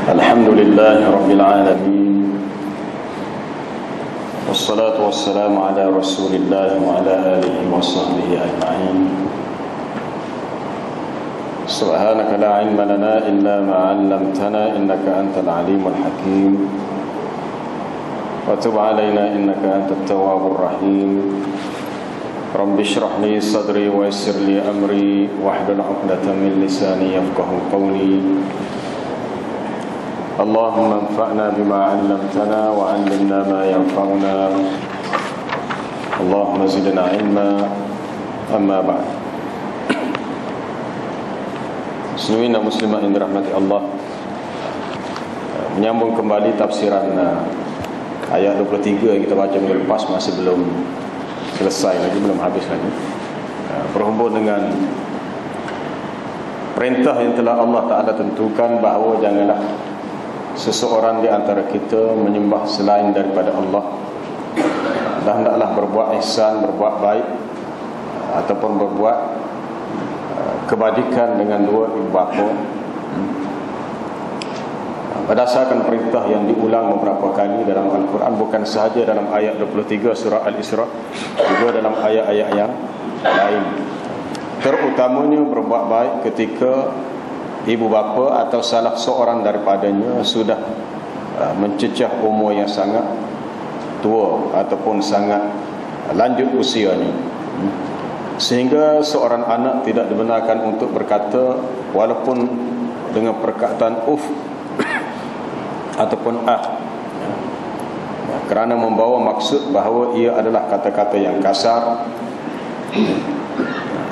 Alhamdulillah Rabbil Alamin, wassalatu wassalamu ala Rasulillah wa ala alihi wa sahbihi ajma'in. Subhanaka la ilma lana illa ma 'allamtana innaka antal alimul hakim. Wa tub 'alaina innaka antat tawwabur rahim. Rabbi shrah li sadri wa yassir li amri wahlul 'uqdatam min lisani yafqahu qawli. Allahumma anfa'na bima 'allamtana wa 'allimna ma yanfa'una. Allahumma zidna 'ilma. Amma ba'd. Muslimin dan muslimat yang dirahmati Allah, menyambung kembali tafsiran ayat 23 yang kita baca minggu lepas, masih belum selesai lagi, belum habis lagi, berhubung dengan perintah yang telah Allah Ta'ala tentukan bahawa janganlah seseorang di antara kita menyembah selain daripada Allah, dan hendaklah berbuat ihsan, berbuat baik ataupun berbuat kebajikan dengan dua ibu bapa, berdasarkan perintah yang diulang beberapa kali dalam Al-Quran, bukan sahaja dalam ayat 23 surah Al-Isra, juga dalam ayat-ayat yang lain. Terutamanya berbuat baik ketika ibu bapa atau salah seorang daripadanya sudah mencecah umur yang sangat tua ataupun sangat lanjut usianya, sehingga seorang anak tidak dibenarkan untuk berkata walaupun dengan perkataan ataupun kerana membawa maksud bahawa ia adalah kata-kata yang kasar,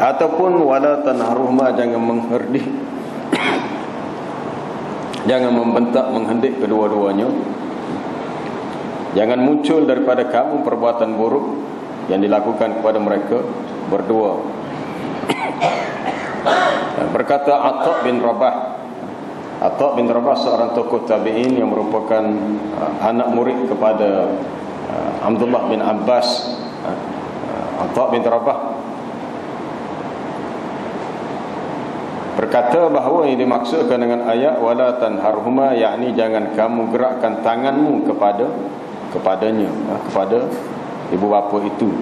ataupun wala tanharuhuma, jangan mengherdih, jangan membentak, menghendik kedua-duanya. Jangan muncul daripada kamu perbuatan buruk yang dilakukan kepada mereka berdua. Berkata Atha bin Rabah, seorang tokoh tabi'in yang merupakan anak murid kepada Abdullah bin Abbas. Atha bin Rabah berkata bahawa yang dimaksudkan dengan ayat wala tanharhuma, yakni jangan kamu gerakkan tanganmu kepadanya, kepada ibu bapa itu.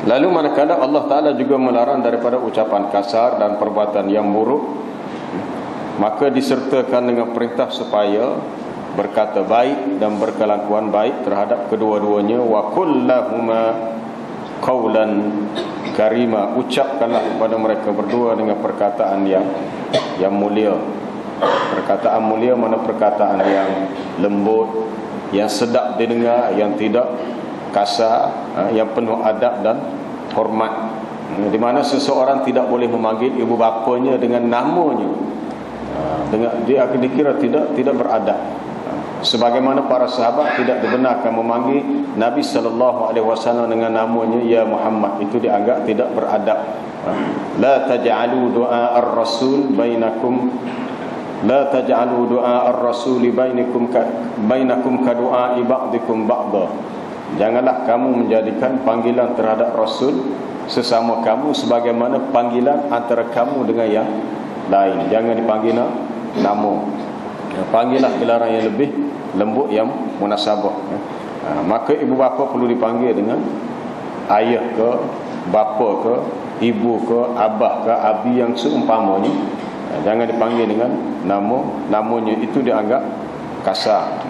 Lalu manakala Allah Ta'ala juga melarang daripada ucapan kasar dan perbuatan yang buruk, maka disertakan dengan perintah supaya berkata baik dan berkelakuan baik terhadap kedua-duanya. Wa kullahuma qawlan karima, ucapkanlah kepada mereka berdua dengan perkataan yang mulia. Perkataan mulia mana perkataan yang lembut, yang sedap didengar, yang tidak kasar, yang penuh adab dan hormat, di mana seseorang tidak boleh memanggil ibu bapanya dengan namanya, dia akan dikira tidak beradab. Sebagaimana para sahabat tidak dibenarkan memanggil Nabi SAW dengan namanya ya Muhammad, itu dianggap tidak beradab. La taj'alu du'a ar-rasul bainakum, la taj'alu du'a ar-rasul bainakum ka du'a'i ba'dikum ba'da. Janganlah kamu menjadikan panggilan terhadap Rasul sesama kamu sebagaimana panggilan antara kamu dengan yang lain. Jangan dipanggil nama. Panggillah gelaran yang lebih lembut, yang munasabah. Maka ibu bapa perlu dipanggil dengan ayah ke, bapa ke, ibu ke, abah ke, abi yang seumpamanya. Jangan dipanggil dengan namanya, itu dianggap kasar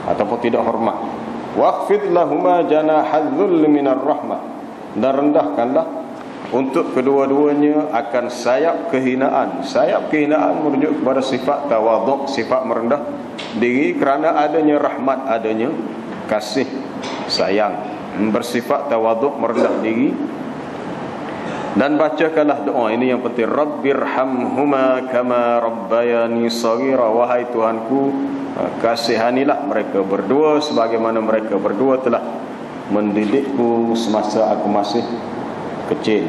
ataupun tidak hormat. Waqfid lahuma janahadh-dhull minar rahmah, dan rendahkanlah untuk kedua-duanya akan sayap kehinaan. Sayap kehinaan merujuk kepada sifat tawaduk, sifat merendah diri kerana adanya rahmat, adanya kasih sayang, bersifat tawaduk, merendah diri. Dan bacakanlah doa ini yang penting, Rabbirhamhuma kama rabbayani shaghira, wahai Tuhanku, kasihanilah mereka berdua sebagaimana mereka berdua telah mendidikku semasa aku masih kecil.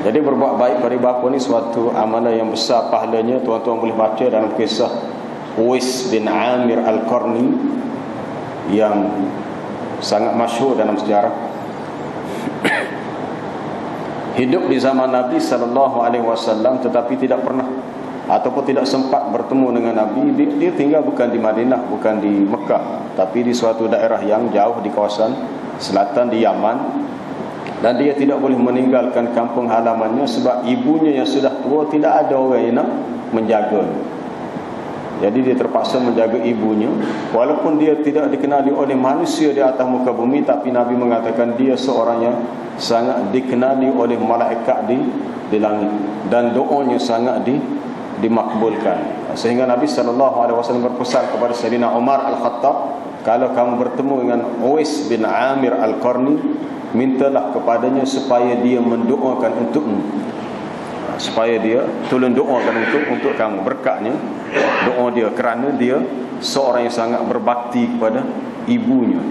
Jadi berbuat baik pada bapa ni suatu amalan yang besar pahalanya. Tuan-tuan boleh baca dalam kisah Uwais bin Amir Al-Qarni yang sangat masyhur dalam sejarah. hidup di zaman Nabi SAW, tetapi tidak pernah ataupun tidak sempat bertemu dengan Nabi. Dia tinggal bukan di Madinah, bukan di Mekah, tapi di suatu daerah yang jauh di kawasan selatan di Yaman. Dan dia tidak boleh meninggalkan kampung halamannya sebab ibunya yang sudah tua tidak ada orang yang nak menjaga. Jadi dia terpaksa menjaga ibunya. Walaupun dia tidak dikenali oleh manusia di atas muka bumi, tapi Nabi mengatakan dia seorang yang sangat dikenali oleh malaikat di langit, dan doanya sangat dimakbulkan. Sehingga Nabi SAW berpesan kepada Sayyidina Umar Al-Khattab, kalau kamu bertemu dengan Uwais bin Amir Al-Qarni, mintalah kepadanya supaya dia mendoakan untukmu, supaya dia tolong doakan untuk kamu. Berkatnya doa dia, kerana dia seorang yang sangat berbakti kepada ibunya.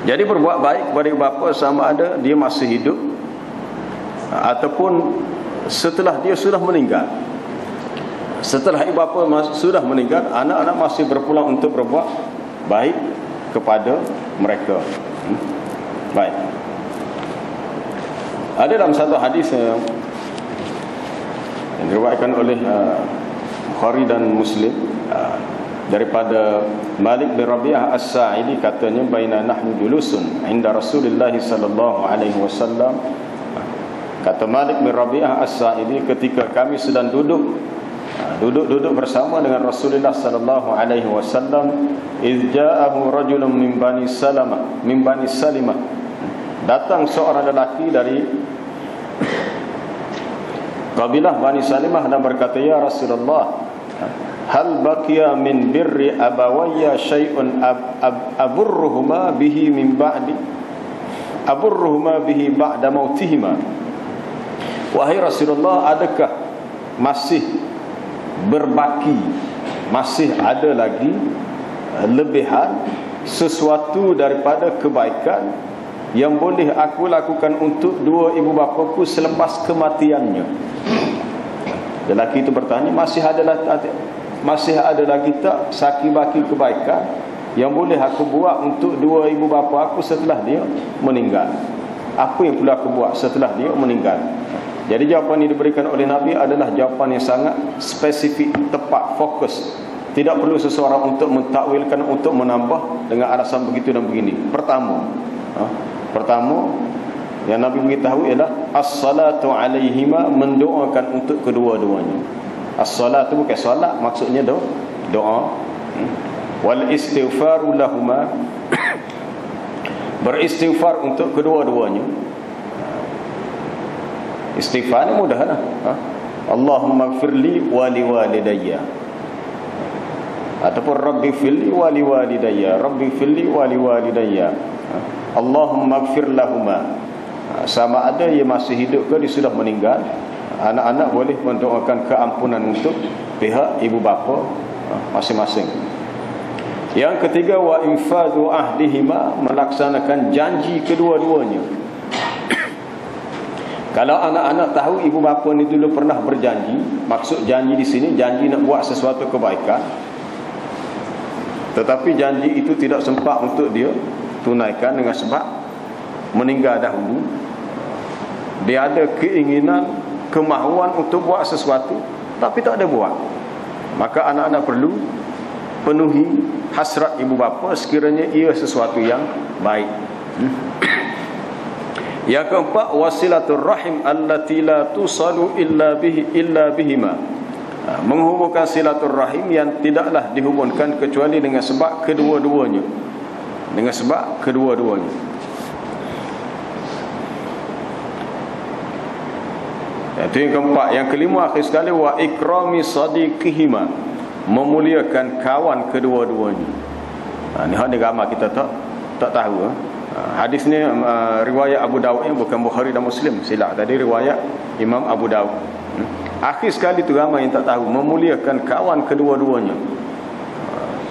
Jadi berbuat baik kepada ibu bapa sama ada dia masih hidup ataupun setelah dia sudah meninggal. Setelah ibu bapa sudah meninggal, anak-anak masih berpeluang untuk berbuat baik kepada mereka. Baik. Ada dalam satu hadis yang diriwayatkan oleh Bukhari dan Muslim daripada Malik bin Rabi'ah As-Sa'idi, katanya, baina nahnu julusun inda Rasulullah sallallahu alaihi wasallam. Kata Malik bin Rabi'ah As-Sa'idi, ketika kami sedang duduk bersama dengan Rasulullah sallallahu alaihi wasallam, iz ja'ahu rajulun min bani Salimah, datang seorang lelaki dari kabilah Bani Salimah dan berkata, ya Rasulullah, hal baqiya min birri abawayya syai'un aburruhuma bihi ba'da mautihima. Wahai Rasulullah, adakah masih berbaki, masih ada lagi lebihan sesuatu daripada kebaikan yang boleh aku lakukan untuk dua ibu bapaku selepas kematiannya? Lelaki itu bertanya, masih ada lagi tak saki-baki kebaikan yang boleh aku buat untuk dua ibu bapa aku setelah dia meninggal? Apa yang perlu aku buat setelah dia meninggal? Jadi jawapan yang diberikan oleh Nabi adalah jawapan yang sangat spesifik, tepat, fokus. Tidak perlu seseorang untuk mentakwilkan, untuk menambah dengan alasan begitu dan begini. Pertama yang Nabi beritahu ialah as-salatu alaihima, mendoakan untuk kedua-duanya. As-salat itu bukan solat, maksudnya doa. Wal istighfaru lahuma, beristighfar untuk kedua-duanya. Istighfar ni mudah lah. Allahumma gfirli wa liwalidayya, ataupun Rabbi gfirli wa liwalidayya, Rabbi gfirli wa liwalidayya, Allahumma gfir lahuma. Sama ada ia masih hidup ke dia sudah meninggal, anak-anak boleh mendoakan keampunan untuk pihak ibu bapa masing-masing. Yang ketiga, wa infadhu ahdihima, melaksanakan janji kedua-duanya. Kalau anak-anak tahu ibu bapa ni dulu pernah berjanji, maksud janji di sini janji nak buat sesuatu kebaikan, tetapi janji itu tidak sempat untuk dia tunaikan dengan sebab meninggal dahulu. Dia ada keinginan, kemahuan untuk buat sesuatu tapi tak ada buat. Maka anak-anak perlu penuhi hasrat ibu bapa sekiranya ia sesuatu yang baik. Yang keempat, wasilatul rahim allati la tusalu illa bihima, menghubungkan silaturahim yang tidaklah dihubungkan kecuali dengan sebab kedua-duanya. Itu yang keempat. Yang kelima, akhir sekali, wa ikrami sadiqihima, memuliakan kawan kedua-duanya. Ni hak agama kita tak tahu. Hadis ni riwayat Abu Dawud, bukan Bukhari dan Muslim. Silap tadi riwayat Imam Abu Dawud. Akhir sekali tu ramai yang tak tahu memuliakan kawan kedua-duanya.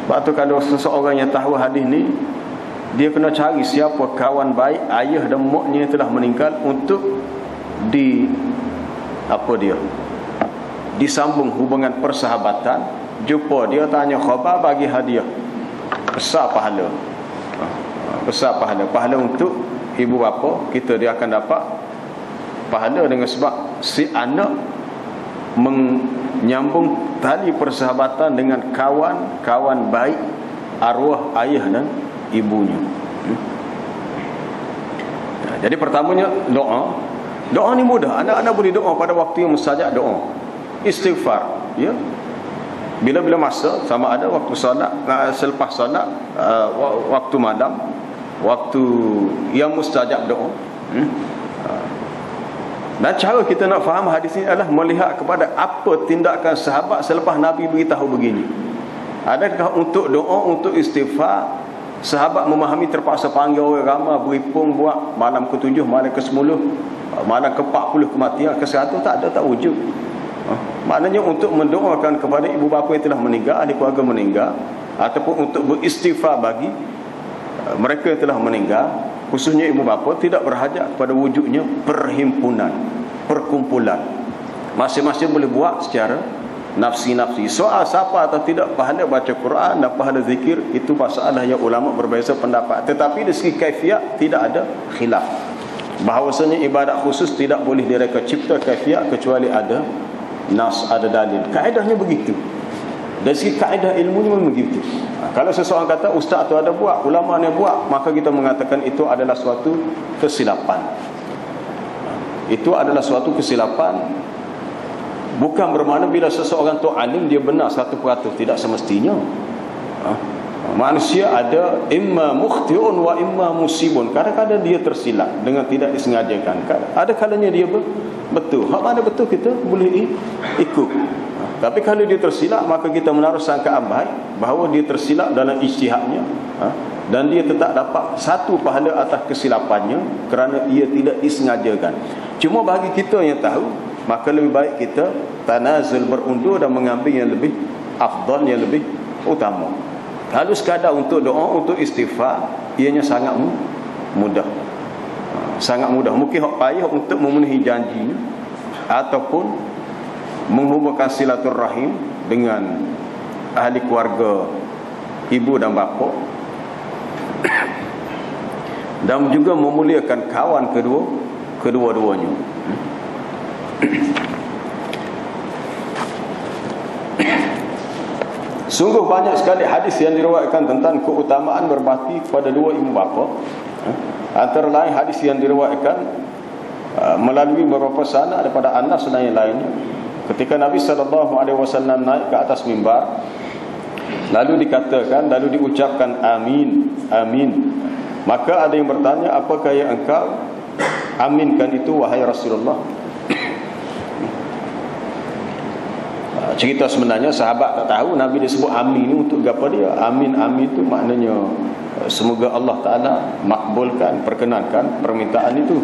Sebab tu kalau seseorang yang tahu hadis ni, dia kena cari siapa kawan baik ayah dan maknya yang telah meninggal untuk disambung hubungan persahabatan. Jumpa dia, tanya khabar, bagi hadiah, besar pahala. besar pahala. Pahala untuk ibu bapa kita, dia akan dapat pahala dengan sebab si anak menyambung tali persahabatan dengan kawan baik arwah ayah dan ibunya. Jadi pertamanya doa. Doa ni mudah. Anak-anak boleh doa pada waktu yang mustajab doa. Istighfar, ya. Bila-bila masa, sama ada waktu solat, selepas solat, waktu malam, waktu yang mustajab doa. Dan cara kita nak faham hadis ini adalah melihat kepada apa tindakan sahabat selepas Nabi beritahu begini. Adakah untuk doa, untuk istighfar, sahabat memahami terpaksa panggil orang ramai beripung buat malam ke-7, malam ke-10, malam ke-40 kematian, ke-100? Tak ada, tak wujud. Maknanya untuk mendoakan kepada ibu bapa yang telah meninggal, ahli keluarga meninggal, ataupun untuk beristighfar bagi mereka yang telah meninggal, khususnya ibu bapa, tidak berhajat kepada wujudnya perhimpunan, perkumpulan. Masing-masing boleh buat secara nafsi-nafsi. Soal siapa atau tidak pahala baca Quran dan pahala zikir, itu masalah yang ulama berbeza pendapat. Tetapi dari segi kaifiat tidak ada khilaf. Bahawasanya ibadat khusus tidak boleh direka cipta kaifiat kecuali ada nas, ada dalil. Kaedahnya begitu. Dari segi kaedah ilmunya memang begitu. Kalau seseorang kata ustaz tu ada buat, ulama ni buat, maka kita mengatakan itu adalah suatu kesilapan. Itu adalah suatu kesilapan. Bukan bermakna bila seseorang tu alim dia benar 100%, tidak semestinya. Manusia ada imma mukhtiun wa imma musibun. Kadang-kadang dia tersilap dengan tidak disengajakan. Ada kalanya dia betul. Hak mana betul kita boleh ikut. Tapi kalau dia tersilap, maka kita menaruh sangkaan baik bahawa dia tersilap dalam ijtihadnya, dan dia tetap dapat satu pahala atas kesilapannya kerana ia tidak disengajakan. Cuma bagi kita yang tahu, maka lebih baik kita tanazul, berundur dan mengambil yang lebih afdal, yang lebih utama. Kalau sekadar untuk doa, untuk istighfar, ianya sangat mudah. Sangat mudah. Mungkin hak payah untuk memenuhi janji ataupun menghubungkan silaturahim dengan ahli keluarga ibu dan bapa, dan juga memuliakan kawan kedua-duanya. Sungguh banyak sekali hadis yang diriwayatkan tentang keutamaan berbakti kepada dua ibu bapa. Antara lain hadis yang diriwayatkan melalui beberapa sanad daripada Anas dan yang lainnya. Ketika Nabi SAW naik ke atas mimbar, lalu dikatakan, lalu diucapkan amin, amin. Maka ada yang bertanya, apakah yang engkau aminkan itu wahai Rasulullah? Cerita sebenarnya sahabat tak tahu Nabi disebut amin ni untuk apa dia. Amin, amin itu maknanya semoga Allah Ta'ala makbulkan, perkenankan permintaan itu.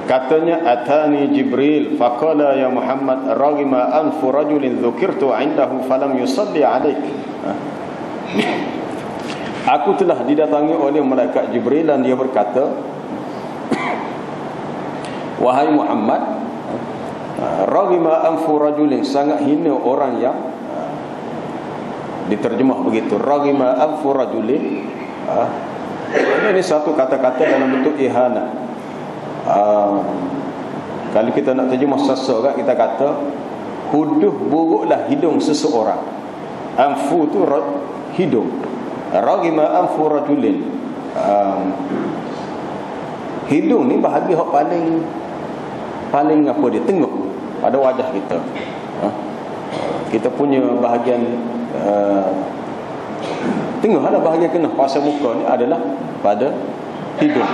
Katanya, atani Jibril faqala ya Muhammad raghima anfu rajulin dzukirtu indahu falam yusalli alaik. Aku telah didatangi oleh malaikat Jibril dan dia berkata, wahai Muhammad, raghima anfu rajulin, sangat hina orang yang, diterjemah begitu, raghima anfu rajulin. Ini satu kata-kata dalam bentuk ihana. Kalau kita nak terjemah seseorang, kita kata huduh buruklah hidung seseorang. Anfu tu hidung. Raghima anfu rajulin. Hidung ni bahagian yang paling apa dia, tengok pada wajah kita. Kita punya bahagian tengoklah bahagian kena pasal muka ni adalah pada hidung.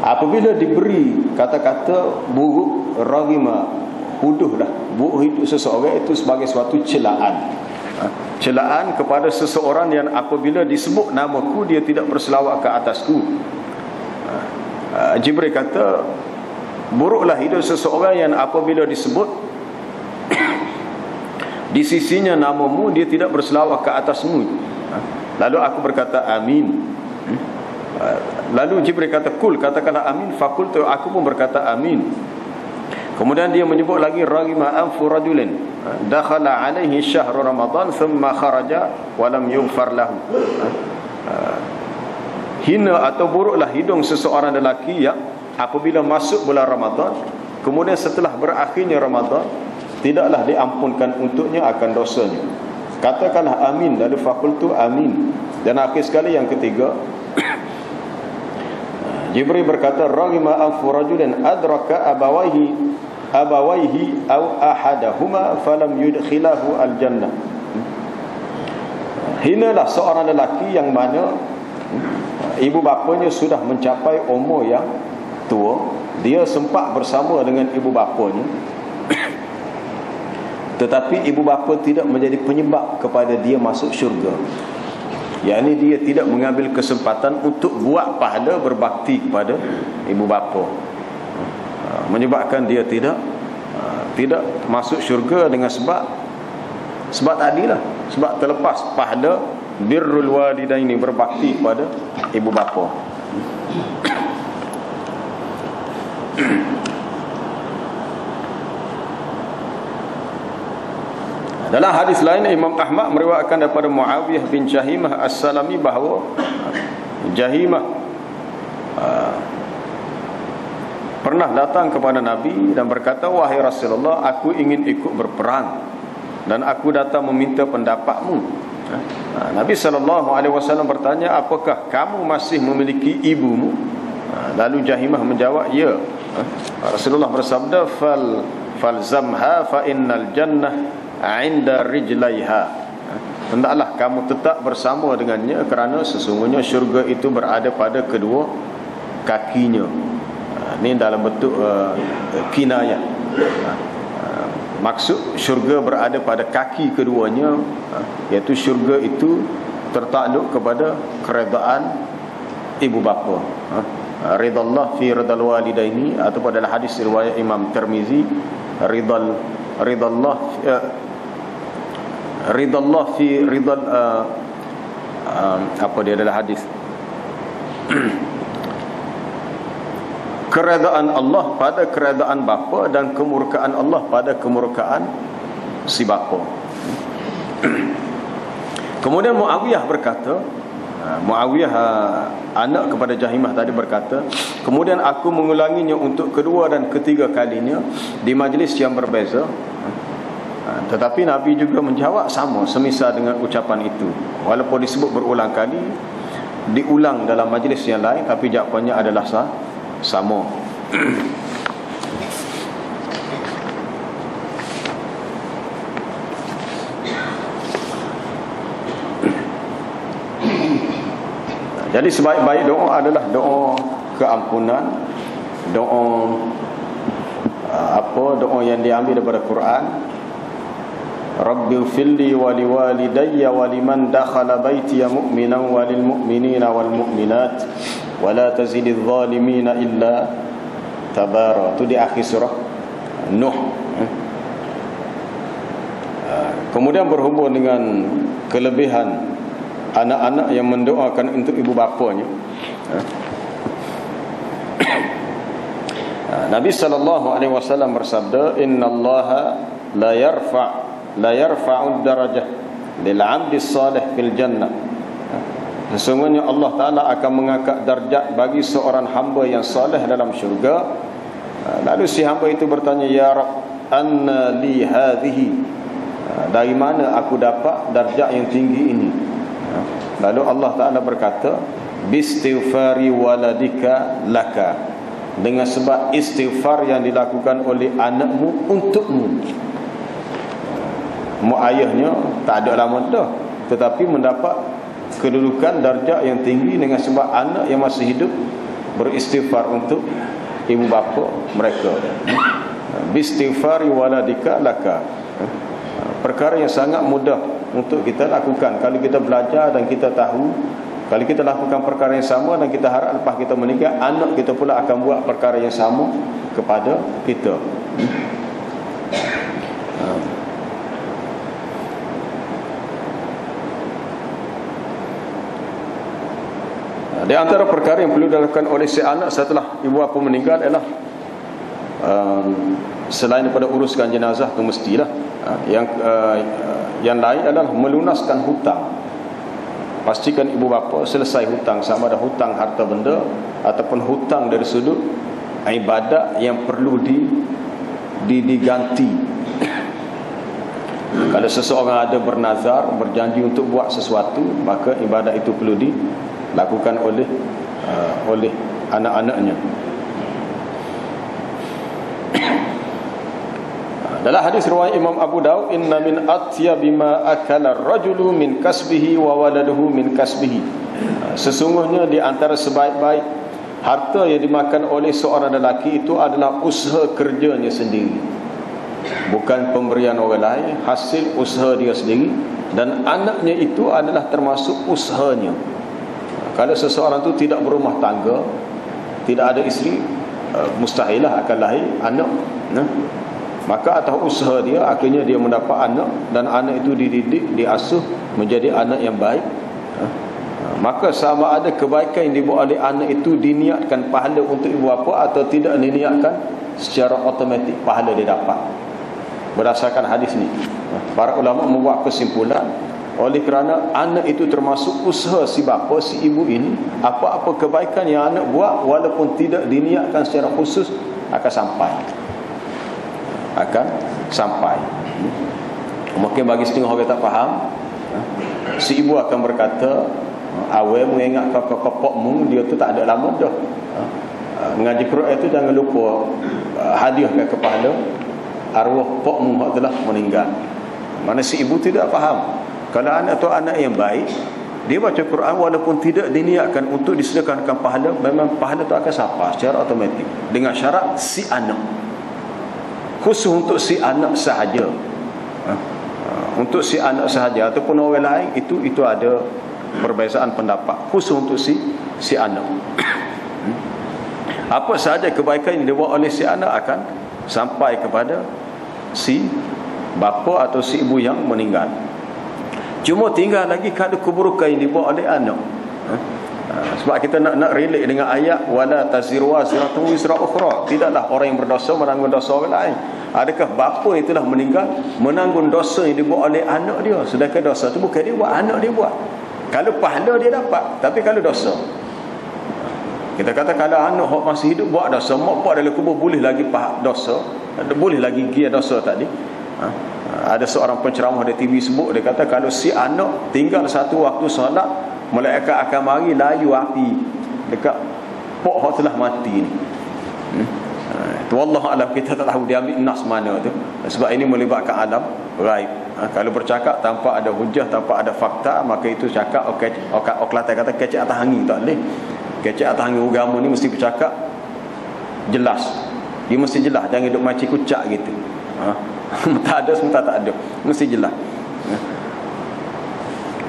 Apabila diberi kata-kata buruk, raghima, huduhlah buruk hidup seseorang, itu sebagai suatu celaan. Celaan kepada seseorang yang apabila disebut namaku, dia tidak berselawat ke atasku. Jibril kata, buruklah hidup seseorang yang apabila disebut di sisinya namamu, dia tidak berselawat ke atasmu. Lalu aku berkata amin. Lalu Jibril kata kul, katakanlah amin. Fakultu, aku pun berkata amin. Kemudian dia menyebut lagi raghima anfu rajulin dakhala alaihi syahr ramadan thumma kharaja wa lam yughfar lahu. hina atau buruklah hidung seseorang lelaki yang apabila masuk bulan Ramadan, kemudian setelah berakhirnya Ramadan, tidaklah diampunkan untuknya akan dosanya. Katakanlah amin, lalu fakultu amin. Dan akhir sekali yang ketiga, Jibril berkata, raghima anfu rajulin adraka abawaihi aw ahadahuma falam yudkhilahu al-jannah. Hinalah seorang lelaki yang mana ibu bapanya sudah mencapai umur yang tua, dia sempat bersama dengan ibu bapanya, tetapi ibu bapa tidak menjadi penyebab kepada dia masuk syurga. Yakni dia tidak mengambil kesempatan untuk buat pahala berbakti kepada ibu bapa, menyebabkan dia tidak masuk syurga dengan sebab tadilah, sebab terlepas pahala birrul walidaini, berbakti kepada ibu bapa. Dalam hadis lain, Imam Ahmad meriwayatkan daripada Muawiyah bin Jahimah As-Salami bahawa Jahimah pernah datang kepada Nabi dan berkata, wahai Rasulullah, aku ingin ikut berperang dan aku datang meminta pendapatmu. Nabi SAW bertanya, apakah kamu masih memiliki ibumu? Lalu Jahimah menjawab, ya. Rasulullah bersabda, falzamha fa innal jannah 'inda rijlaiha. Hendaklah kamu tetap bersama dengannya kerana sesungguhnya syurga itu berada pada kedua kakinya. Ini dalam bentuk kinayah. Maksud syurga berada pada kaki keduanya, iaitu syurga itu tertakluk kepada keredaan ibu bapa. Ridallah fi ridal walidaini, atau pada hadis riwayat Imam Tirmizi, ridallah fi ridal apa dia adalah hadis keredaan Allah pada keredaan bapa dan kemurkaan Allah pada kemurkaan si bapa. Kemudian Muawiyah berkata, Muawiyah anak kepada Jahimah tadi berkata, kemudian aku mengulanginya untuk kedua dan ketiga kalinya di majlis yang berbeza, tetapi Nabi juga menjawab sama semisal dengan ucapan itu, walaupun disebut berulang kali, diulang dalam majlis yang lain, tapi jawapannya adalah sama. Jadi sebaik-baik doa adalah doa keampunan, doa doa yang diambil daripada Quran. Rabbighfirli wa liwalidayya wa liman dakhala baitiya mu'minan wa lil mu'minina wal mu'minat wa la tazididz zalimina illa tabara. Itu di akhir surah Nuh. Kemudian berhubung dengan kelebihan anak-anak yang mendoakan untuk ibu bapanya, Nabi SAW bersabda, innallaha la yarfa'u darajah lil 'abdi salih fil jannah. Sesungguhnya Allah Ta'ala akan mengangkat darjat bagi seorang hamba yang salih dalam syurga. Lalu si hamba itu bertanya, ya Rabb, anna li hadhihi, dari mana aku dapat darjat yang tinggi ini? Lalu Allah Ta'ala berkata, bistighfari waladika laka, dengan sebab istighfar yang dilakukan oleh anakmu untukmu. Ayahnya tak ada lama dah, tetapi mendapat kedudukan darjat yang tinggi dengan sebab anak yang masih hidup beristighfar untuk ibu bapa mereka. Bistighfari waladika laka, perkara yang sangat mudah untuk kita lakukan kalau kita belajar dan kita tahu. Kalau kita lakukan perkara yang sama dan kita harap lepas kita meninggal, anak kita pula akan buat perkara yang sama kepada kita. Di antara perkara yang perlu dilakukan oleh si anak setelah ibu bapa meninggal ialah selain daripada uruskan jenazah, itu mestilah, yang lain adalah melunaskan hutang. pastikan ibu bapa selesai hutang, sama ada hutang harta benda ataupun hutang dari sudut ibadat yang perlu diganti. Kalau seseorang ada bernazar, berjanji untuk buat sesuatu, maka ibadat itu perlu dilakukan oleh anak-anaknya. Dalam hadis riwayat Imam Abu Daud, inna min atyabi ma akala ar-rajulu min kasbihi wa waladuhu min kasbihi. Sesungguhnya di antara sebaik-baik harta yang dimakan oleh seorang lelaki itu adalah usaha kerjanya sendiri, bukan pemberian orang lain, hasil usaha dia sendiri. Dan anaknya itu adalah termasuk usahanya. Kalau seseorang itu tidak berumah tangga, tidak ada isteri, mustahilah akan lahir anak, maka atas usaha dia akhirnya dia mendapat anak, dan anak itu dididik, diasuh menjadi anak yang baik. Maka sama ada kebaikan yang dibuat oleh anak itu diniatkan pahala untuk ibu bapa atau tidak diniatkan, secara automatik pahala dia dapat. Berdasarkan hadis ni, para ulama membuat kesimpulan, oleh kerana anak itu termasuk usaha si bapa, si ibu ini, apa-apa kebaikan yang anak buat walaupun tidak diniatkan secara khusus akan sampai. Mungkin bagi setengah orang tak faham, si ibu akan berkata, awal mengingat pokmu dia tu tak ada lama dah. Mengaji Quran itu jangan lupa hadiahkan kepada arwah pokmu yang telah meninggal. Mana si ibu tidak faham, kalau anak tu anak yang baik, dia baca Quran walaupun tidak diniatkan untuk disediakan pahala, memang pahala tu akan sampai secara automatik, dengan syarat si anak, khusus untuk si anak sahaja. Untuk si anak sahaja ataupun orang lain, itu ada perbezaan pendapat. Khusus untuk si anak. Apa sahaja kebaikan yang dibuat oleh si anak akan sampai kepada si bapa atau si ibu yang meninggal. Cuma tinggal lagi kada keburukan yang dibuat oleh anak. Sebab kita nak relate dengan ayat wala taziru waziratun wizra ukhra. Tidaklah orang yang berdosa menanggung dosa orang lain. Adakah bapa yang telah meninggal menanggung dosa yang dibuat oleh anak dia, sedangkan dosa itu bukan dia buat, anak dia buat? Kalau pahala dia dapat, tapi kalau dosa, kita kata kalau anak masih hidup buat dosa, mak pak dalam kubur boleh lagi dosa, boleh lagi gia dosa tadi. Ada seorang penceramah di TV sebut, dia kata kalau si anak tinggal satu waktu solat, malaikat akan mari layu api dekat pok telah mati ni. Wallahu alam, kita tak tahu dia ambil nas mana tu, sebab ini melibatkan alam ghaib. Kalau bercakap tanpa ada hujah, tanpa ada fakta, maka itu cakap orang Kelantan kata kecek atas angin. Tak boleh. Kecek atas angin agama ni mesti bercakap jelas. Dia mesti jelas, jangan duk macam kucak gitu. Tak ada sementara tak ada, mesti jelas.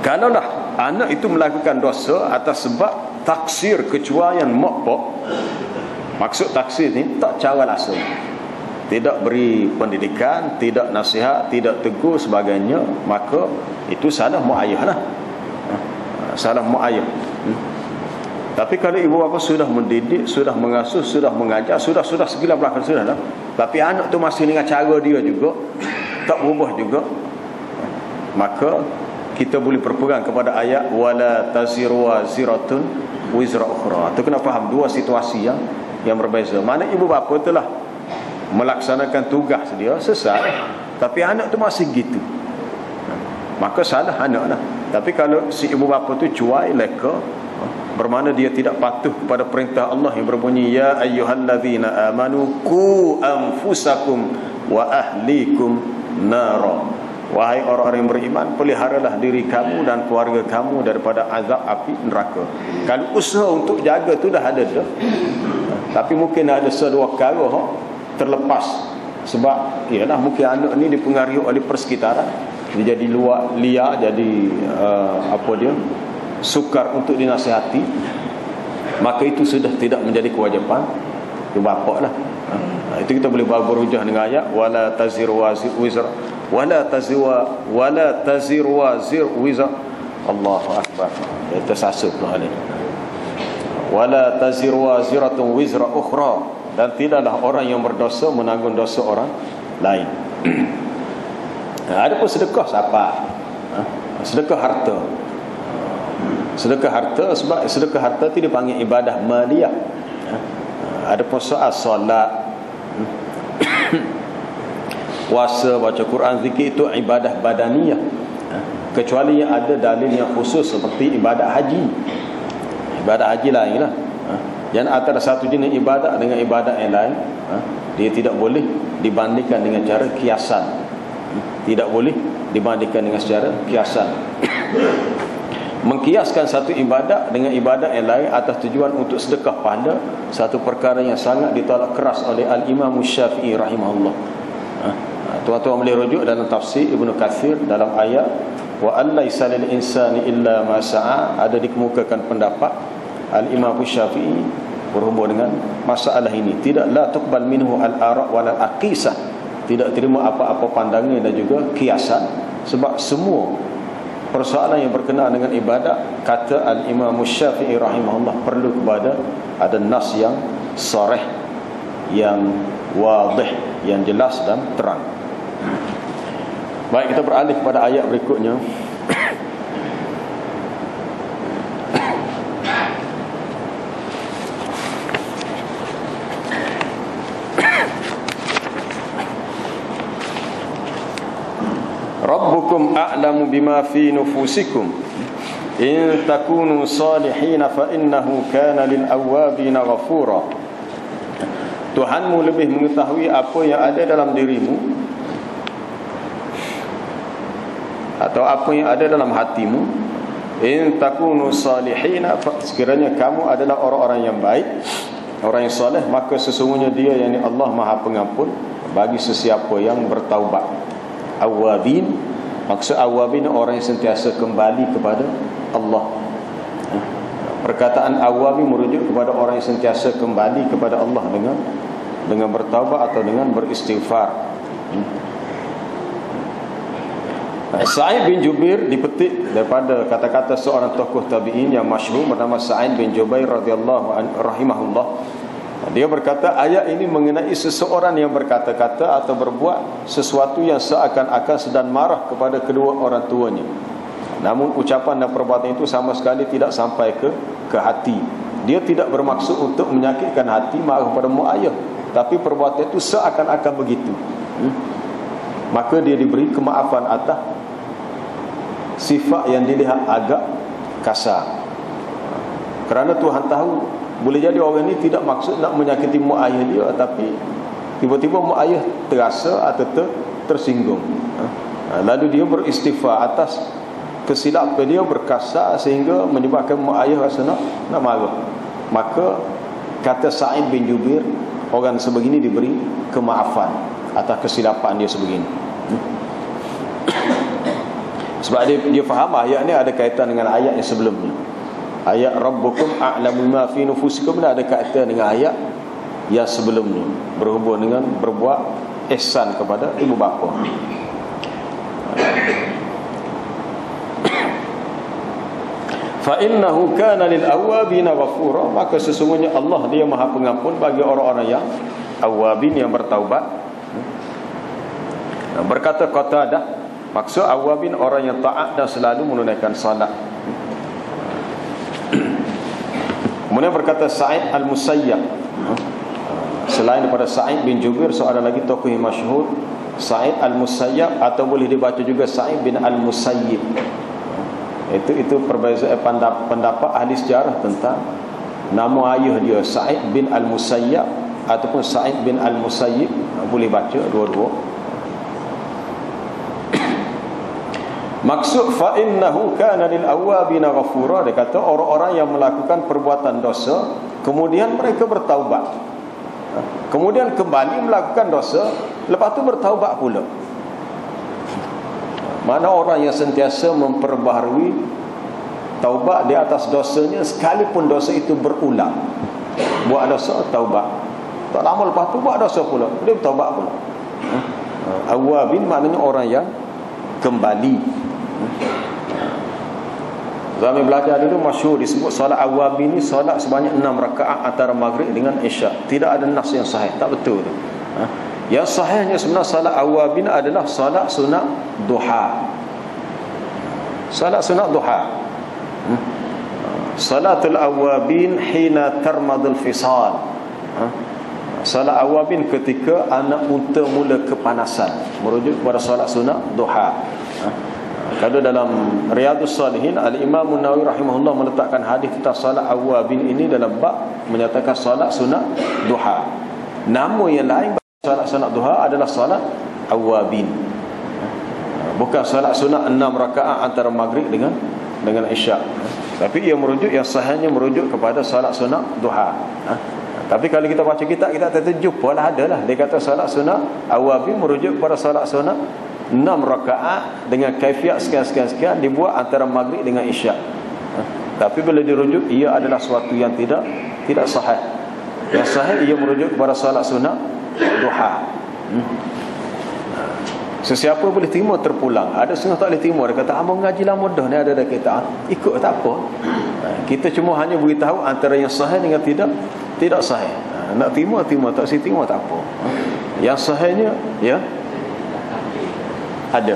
Kalaulah anak itu melakukan dosa atas sebab taksir, kecuaian mak pak, maksud taksir ni tak cara langsung, tidak beri pendidikan, tidak nasihat, tidak tegur sebagainya, maka itu salah mak ayah lah. Salah mak ayah. Tapi kalau ibu bapa sudah mendidik, sudah mengasuh, sudah mengajar, sudah segala belakang sudah dah, tapi anak tu masih dengan cara dia juga, tak berubah juga, maka kita boleh berpegang kepada ayat wala taziru waziratun wizra ukhra. Itu kena faham dua situasi yang berbeza. Mana ibu bapa telah melaksanakan tugas dia selesai, tapi anak tu masih gitu, maka salah anak lah. Tapi kalau si ibu bapa tu cuai, leka, bermakna dia tidak patuh kepada perintah Allah yang berbunyi ya ayyuhallazina amanu qu anfusakum wa ahlikum nara. Wahai orang-orang yang beriman, peliharalah diri kamu dan keluarga kamu daripada azab api neraka. Kalau usaha untuk jaga tu dah ada dah, tapi mungkin ada sedua perkara terlepas. Sebab ialah mungkin anak ni dipengaruhi oleh persekitaran, dia jadi liar, jadi sukar untuk dinasihati, maka itu sudah tidak menjadi kewajipan ibu bapa lah. Itu kita boleh berhujah dengan ayat wala taziru wazir wizra wala taziru wazir wizra. Allahu akbar, tersasut ni. Wala taziru waziratun wizra ukhra, dan tidaklah orang yang berdosa menanggung dosa orang lain. Ada pun sedekah siapa? Sedekah harta. Sedekah harta, sebab sedekah harta itu dipanggil ibadah maliyah. Ada pun soal solat, puasa, baca Quran, zikir, itu ibadah badaniyah. Kecuali yang ada dalil yang khusus seperti ibadah haji. Ibadah haji lain lah. Yang antara satu jenis ibadah dengan ibadah yang lain, dia tidak boleh dibandingkan dengan cara kiasan. Tidak boleh dibandingkan dengan secara kiasan. Mengkiaskan satu ibadah dengan ibadah yang lain atas tujuan untuk sedekah pahala, satu perkara yang sangat ditolak keras oleh Al-Imam Syafi'i rahimahullah. Tuan-tuan boleh rujuk dalam tafsir Ibnu Katsir dalam ayat wa allaisa lil insani illa ma sa'a, ada dikemukakan pendapat Al-Imam Syafi'i berhubung dengan masalah ini. Tidak la tuqbal minhu al-ara' wal aqisah, tidak terima apa-apa pandangan dan juga kiasan, sebab semua persoalan yang berkenaan dengan ibadah, kata Al-Imam Syafi'i rahimahullah, perlu kepada ada nas yang sarih, yang wadih, yang jelas dan terang. Baik, kita beralih kepada ayat berikutnya. Rabbukum a'lamu bima fi nufusikum in takunu salihin fa innahu kana lil awwabina ghafura. Tuhanmu lebih mengetahui apa yang ada dalam dirimu atau apa yang ada dalam hatimu. In takunu salihin, sekiranya kamu adalah orang-orang yang baik, orang yang soleh, maka sesungguhnya dia, yakni Allah, Maha Pengampun bagi sesiapa yang bertaubat. Awabin, maksud awabin orang yang sentiasa kembali kepada Allah. Perkataan awabin merujuk kepada orang yang sentiasa kembali kepada Allah dengan bertaubat atau dengan beristighfar. Sa'id bin Jubair dipetik daripada kata-kata seorang tokoh tabi'in yang masyhur bernama Sa'id bin Jubair radhiyallahu anhu rahimahullah. Dia berkata, ayat ini mengenai seseorang yang berkata-kata atau berbuat sesuatu yang seakan-akan sedang marah kepada kedua orang tuanya, namun ucapan dan perbuatan itu sama sekali tidak sampai ke hati. Dia tidak bermaksud untuk menyakitkan hati, marah kepada mak ayah, tapi perbuatan itu seakan-akan begitu. Maka dia diberi kemaafan atas sifat yang dilihat agak kasar, kerana Tuhan tahu boleh jadi orang ini tidak maksud nak menyakiti mak ayah dia, tapi tiba-tiba mak ayah terasa atau tersinggung. Lalu dia beristighfar atas kesilapan dia, berkasar sehingga menyebabkan mak ayah rasa nak marah. Maka kata Sa'id bin Jubair, orang sebegini diberi kemaafan atas kesilapan dia sebegini. Sebab dia faham ayat ni ada kaitan dengan ayat yang sebelumnya. Ayat Rabbukum a'lamu ma fi nufusikum ada kaitan dengan ayat yang sebelumnya, berhubung dengan berbuat ihsan kepada ibu bapa. Fa innahu kana lil awwabina ghafura, maka sesungguhnya Allah dia Maha Pengampun bagi orang-orang yang awwabin, yang bertaubat. Berkata Qatadah, maksud awwabin orang yang taat dan selalu menunaikan salat. Kemudian berkata Sa'id Al-Musayyab, selain daripada Sa'id bin Jubair, seorang lagi tokoh yang masyhur, Sa'id Al-Musayyab, atau boleh dibaca juga Sa'id bin Al-Musayyib. Itu perbezaan pendapat ahli sejarah tentang nama ayah dia, Sa'id bin Al-Musayyab ataupun Sa'id bin Al-Musayyib. Boleh baca dua-dua. Maksud fa innahu kana lil awwabina ghafura, dia kata orang-orang yang melakukan perbuatan dosa kemudian mereka bertaubat, kemudian kembali melakukan dosa, lepas tu bertaubat pula. Mana orang yang sentiasa memperbaharui taubat di atas dosanya, sekalipun dosa itu berulang. Buat dosa taubat, tak lama lepas tu buat dosa pula, dia bertaubat pula. Awwabin maknanya orang yang kembali. Kami belajar dulu masyhur disebut solat awwabin ni solat sebanyak 6 rakaat antara maghrib dengan isyak. Tidak ada nas yang sahih, tak betul tu. Yang sahihnya sebenarnya solat awwabin adalah solat sunat duha. Solat sunat duha. salatul awabin hina tarmadul fisal. Salat awabin ketika anak unta mula kepanasan, merujuk kepada solat sunat duha. Kalau dalam Riyadhus Salihin, Al-Imam An-Nawawi rahimahullah meletakkan hadis tentang salat awabin ini dalam bab menyatakan salat sunat duha. Nama yang lain salat sunat duha adalah salat awabin. Bukan salat sunat 6 rakaat antara maghrib dengan isyak. Tapi ia merujuk, yang sahihnya merujuk kepada salat sunat duha. Tapi kalau kita baca kitab, kita terjumpa lah, adalah dia kata salat sunat awabin merujuk kepada salat sunat 6 rakaat dengan kaifiat sekian dibuat antara maghrib dengan isyak. Tapi bila dirujuk, ia adalah suatu yang tidak sahih. Yang sahih ia merujuk kepada salat sunat duha. Sesiapa boleh terima terpulang. Ada setengah tak boleh terima, dia kata abang ngaji lama dah ni, ada kita ikut tak apa. Kita cuma hanya beritahu antara yang sahih dengan tidak sahih. Nak terima, tak si terima tak apa. Yang sahihnya ya ada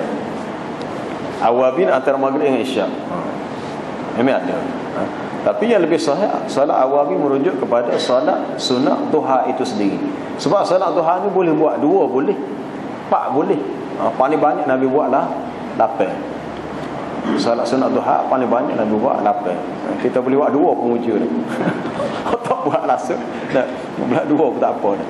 awabin antara maghrib dengan isyak. Ini ada. Tapi yang lebih sahih, salat awabin merujuk kepada salat sunat duha itu sendiri. Sebab salat duha ni boleh buat 2, boleh 4, boleh. Paling banyak Nabi buatlah 8. Salat sunat duha paling banyak Nabi buat 8. Kita boleh buat 2 pun ujian. Tak buat langsung dah, buat 2 pun tak apa dah.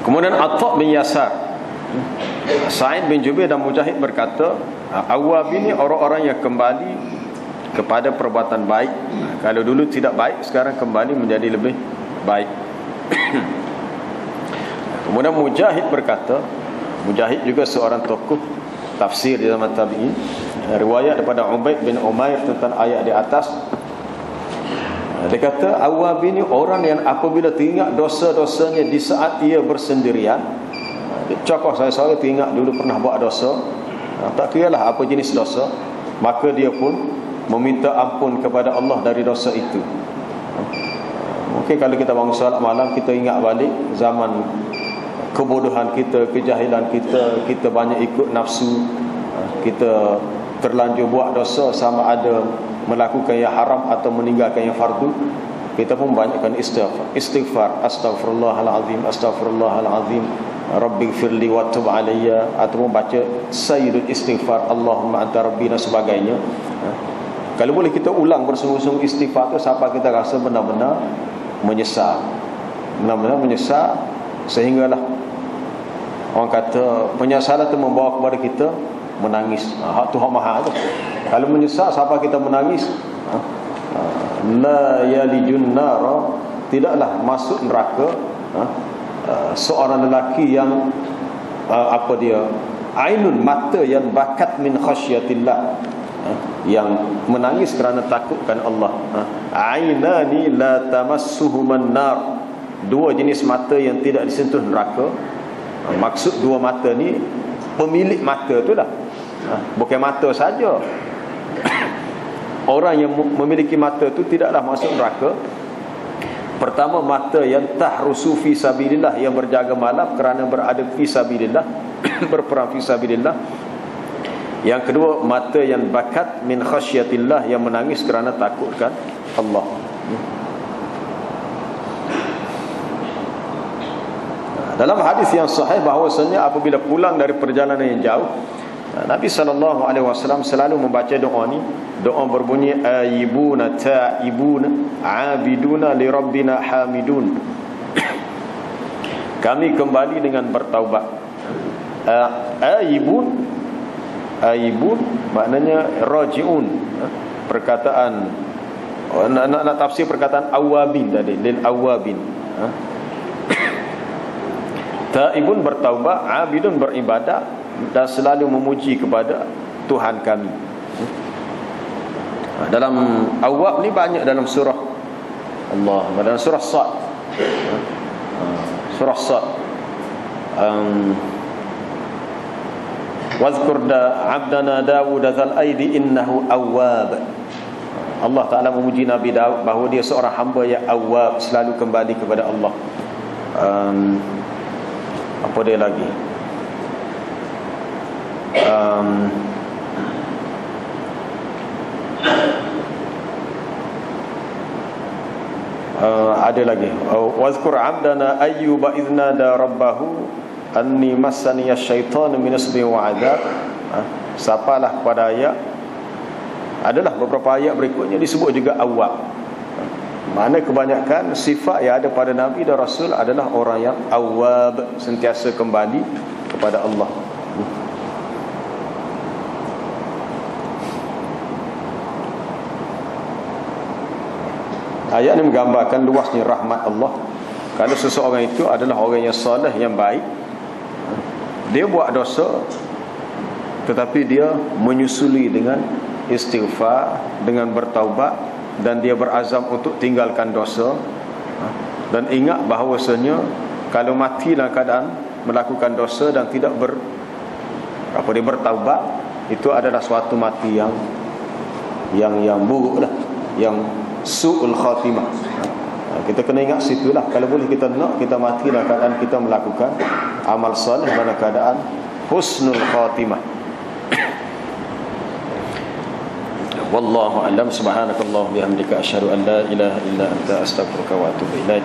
Kemudian Atta' bin Yasar, Sa'id bin Jubair dan Mujahid berkata, awab ini orang-orang yang kembali kepada perbuatan baik. Kalau dulu tidak baik, sekarang kembali menjadi lebih baik. Kemudian Mujahid berkata, Mujahid juga seorang tokoh tafsir di zaman tabi'in, riwayat daripada Ubaid bin Umair tentang ayat di atas. Dia kata awab ini orang yang apabila teringat dosa-dosanya di saat ia bersendirian. Contoh saya teringat dulu pernah buat dosa, tak kiralah apa jenis dosa, maka dia pun meminta ampun kepada Allah dari dosa itu. Mungkin kalau kita bangun solat malam, kita ingat balik zaman kebodohan kita, kejahilan kita, kita banyak ikut nafsu, kita terlanjur buat dosa, sama ada melakukan yang haram atau meninggalkan yang fardu, kita pun banyakkan istighfar, astaghfirullahalazim, astaghfirullahalazim, rabbighfirli wa tub alayya, atau baca sayyidul istighfar, Allahumma anta rabbi dan sebagainya. Kalau boleh kita ulang bersungguh-sungguh istighfar tu sampai kita rasa benar-benar menyesal, sehinggalah orang kata penyesalan tu membawa kepada kita menangis. Hak tu hak mahal tu. Kalau menyesal sampai kita menangis, la yalijun nar, tidaklah masuk neraka seorang lelaki yang apa dia, ainun, mata yang bakat min khasyatillah, yang menangis kerana takutkan Allah. Ainani la tamassuhuman nar, 2 jenis mata yang tidak disentuh neraka. Maksud 2 mata ni pemilik mata tu lah, bukan mata saja. Orang yang memiliki mata tu tidaklah masuk neraka. Pertama, mata yang tahrusu fi sabilillah, yang berjaga malam kerana berada fi sabilillah, berperang fi sabilillah. Yang kedua, mata yang bakat min khasyatillah, yang menangis kerana takutkan Allah. Dalam hadis yang sahih bahawasanya apabila pulang dari perjalanan yang jauh, Nabi SAW selalu membaca doa ni. Doa berbunyi ayibuna ta'ibuna abiduna li rabbina hamidun. Kami kembali dengan bertaubat. Ayibun maknanya rajiun. Perkataan nak tafsir perkataan awabin tadi, lil awabin. Ta'ibun bertaubat, abidun beribadat dan selalu memuji kepada Tuhan kami. Dalam awab ni banyak dalam surah Allah, dalam surah Sad. Surah Sad. Wazkur abdana Dawud dzal aidi innahu awwab. Allah Taala memuji Nabi Daud bahawa dia seorang hamba yang awwab, selalu kembali kepada Allah. Apa dia lagi? Ada lagi, wazkur 'abdana ayyuba idznada rabbahu anni massani asyaitanu minasbi wa 'adzab. Sapalah pada ayat, adalah beberapa ayat berikutnya disebut juga awwab. Mana kebanyakan sifat yang ada pada Nabi dan Rasul adalah orang yang awwab, sentiasa kembali kepada Allah. Ayat ini menggambarkan luasnya rahmat Allah. Kalau seseorang itu adalah orang yang soleh, yang baik, dia buat dosa tetapi dia menyusuli dengan istighfar, dengan bertaubat, dan dia berazam untuk tinggalkan dosa. Dan ingat bahawasanya kalau mati dalam keadaan melakukan dosa dan tidak bertaubat, itu adalah suatu mati yang buruk lah, yang su'ul khatimah. Kita kena ingat situlah. Kalau boleh kita nak kita mati dalam keadaan kita melakukan amal salih dalam keadaan husnul khatimah. Wallahu a'lam. Subhanakallah bihamdika asyhadu an la ilaha illa anta astaghfiruka wa atubu ilaik.